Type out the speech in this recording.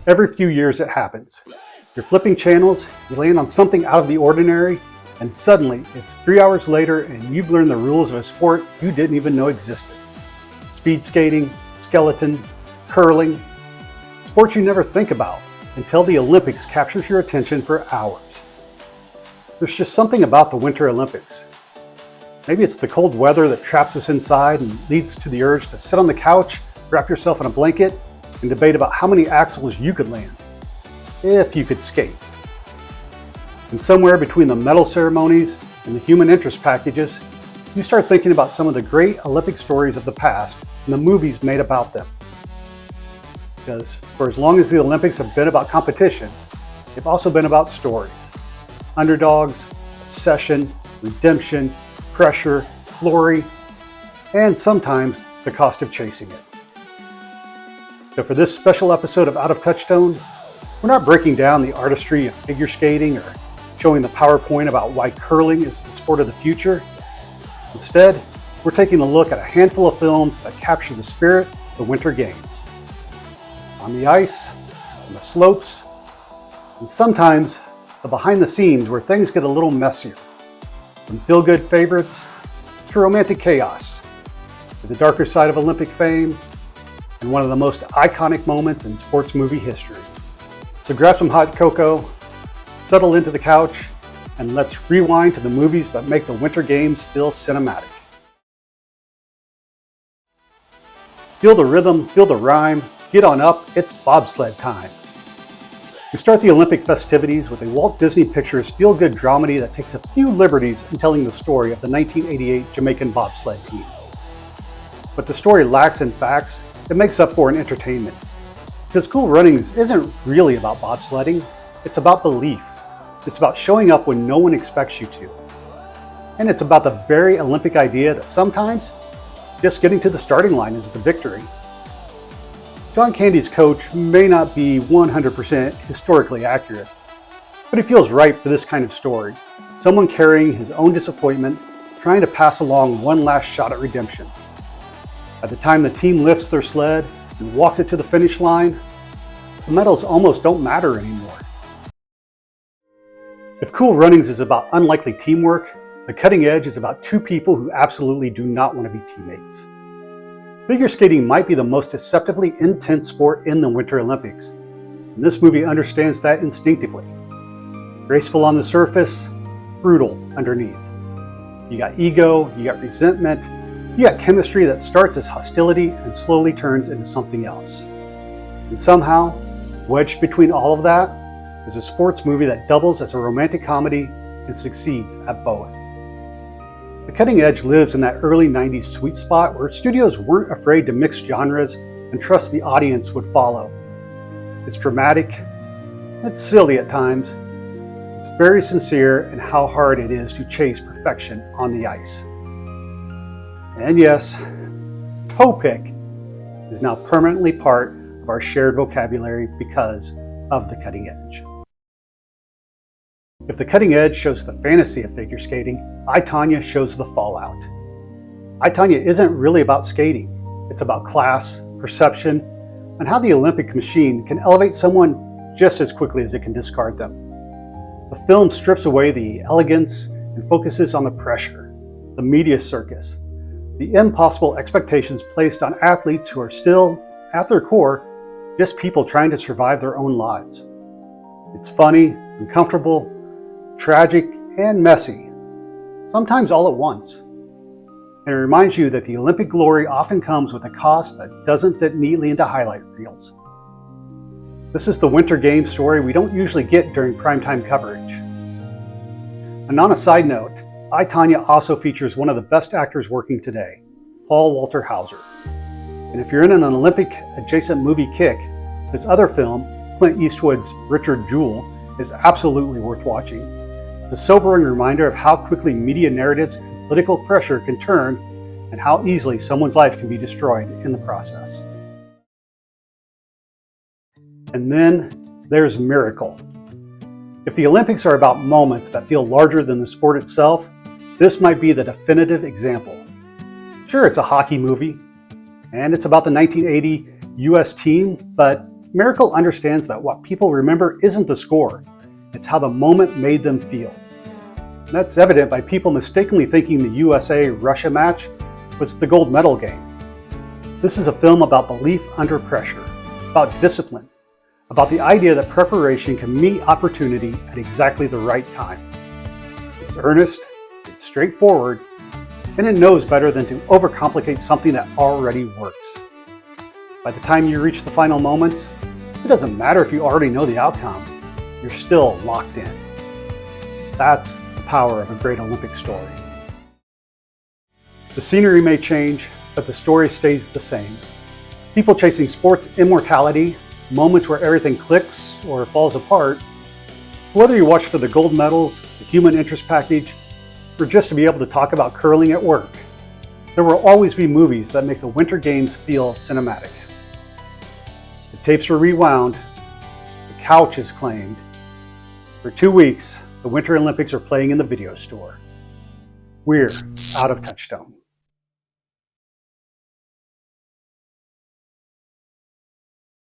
Every few years it happens. You're flipping channels, you land on something out of the ordinary, and suddenly it's 3 hours later and you've learned the rules of a sport you didn't even know existed. Speed skating, skeleton, curling, sports you never think about until the Olympics captures your attention for hours. There's just something about the Winter Olympics. Maybe it's the cold weather that traps us inside and leads to the urge to sit on the couch, wrap yourself in a blanket, and debate about how many axles you could land, if you could skate. And somewhere between the medal ceremonies and the human interest packages, you start thinking about some of the great Olympic stories of the past and the movies made about them. Because for as long as the Olympics have been about competition, they've also been about stories. Underdogs, obsession, redemption, pressure, glory, and sometimes the cost of chasing it. So for this special episode of Out of Touchstone, we're not breaking down the artistry of figure skating or showing the PowerPoint about why curling is the sport of the future. Instead, we're taking a look at a handful of films that capture the spirit of the Winter Games. On the ice, on the slopes, and sometimes the behind the scenes where things get a little messier. From feel-good favorites to romantic chaos, to the darker side of Olympic fame, and one of the most iconic moments in sports movie history. So grab some hot cocoa, settle into the couch, and let's rewind to the movies that make the Winter Games feel cinematic. Feel the rhythm, feel the rhyme, get on up, it's bobsled time. We start the Olympic festivities with a Walt Disney Pictures feel-good dramedy that takes a few liberties in telling the story of the 1988 Jamaican bobsled team. But the story lacks in facts, it makes up for in entertainment. Because Cool Runnings isn't really about bobsledding, it's about belief. It's about showing up when no one expects you to. And it's about the very Olympic idea that sometimes just getting to the starting line is the victory. John Candy's coach may not be 100% historically accurate, but it feels right for this kind of story. Someone carrying his own disappointment, trying to pass along one last shot at redemption. By the time the team lifts their sled and walks it to the finish line, the medals almost don't matter anymore. If Cool Runnings is about unlikely teamwork, The Cutting Edge is about two people who absolutely do not want to be teammates. Figure skating might be the most deceptively intense sport in the Winter Olympics, and this movie understands that instinctively. Graceful on the surface, brutal underneath. You got ego, you got resentment, you got chemistry that starts as hostility and slowly turns into something else. And somehow, wedged between all of that, is a sports movie that doubles as a romantic comedy and succeeds at both. The Cutting Edge lives in that early 90s sweet spot where studios weren't afraid to mix genres and trust the audience would follow. It's dramatic, it's silly at times, it's very sincere in how hard it is to chase perfection on the ice. And yes, toe pick is now permanently part of our shared vocabulary because of The Cutting Edge. If The Cutting Edge shows the fantasy of figure skating, I, Tonya shows the fallout. I, Tonya isn't really about skating. It's about class, perception, and how the Olympic machine can elevate someone just as quickly as it can discard them. The film strips away the elegance and focuses on the pressure, the media circus, the impossible expectations placed on athletes who are still, at their core, just people trying to survive their own lives. It's funny, uncomfortable, tragic, and messy, sometimes all at once. And it reminds you that the Olympic glory often comes with a cost that doesn't fit neatly into highlight reels. This is the Winter Games story we don't usually get during primetime coverage. And on a side note, I, Tonya also features one of the best actors working today, Paul Walter Hauser. And if you're in an Olympic adjacent movie kick, his other film, Clint Eastwood's Richard Jewell, is absolutely worth watching. It's a sobering reminder of how quickly media narratives and political pressure can turn and how easily someone's life can be destroyed in the process. And then there's Miracle. If the Olympics are about moments that feel larger than the sport itself, this might be the definitive example. Sure, it's a hockey movie, and it's about the 1980 US team, but Miracle understands that what people remember isn't the score, it's how the moment made them feel. And that's evident by people mistakenly thinking the USA-Russia match was the gold medal game. This is a film about belief under pressure, about discipline, about the idea that preparation can meet opportunity at exactly the right time. It's earnest, it's straightforward, and it knows better than to overcomplicate something that already works. By the time you reach the final moments, it doesn't matter if you already know the outcome, you're still locked in. That's the power of a great Olympic story. The scenery may change, but the story stays the same. People chasing sports immortality, moments where everything clicks or falls apart. Whether you watch for the gold medals, the human interest package, or just to be able to talk about curling at work, there will always be movies that make the Winter Games feel cinematic. The tapes were rewound, the couch is claimed. For 2 weeks, the Winter Olympics are playing in the video store. We're Out of Touchstone.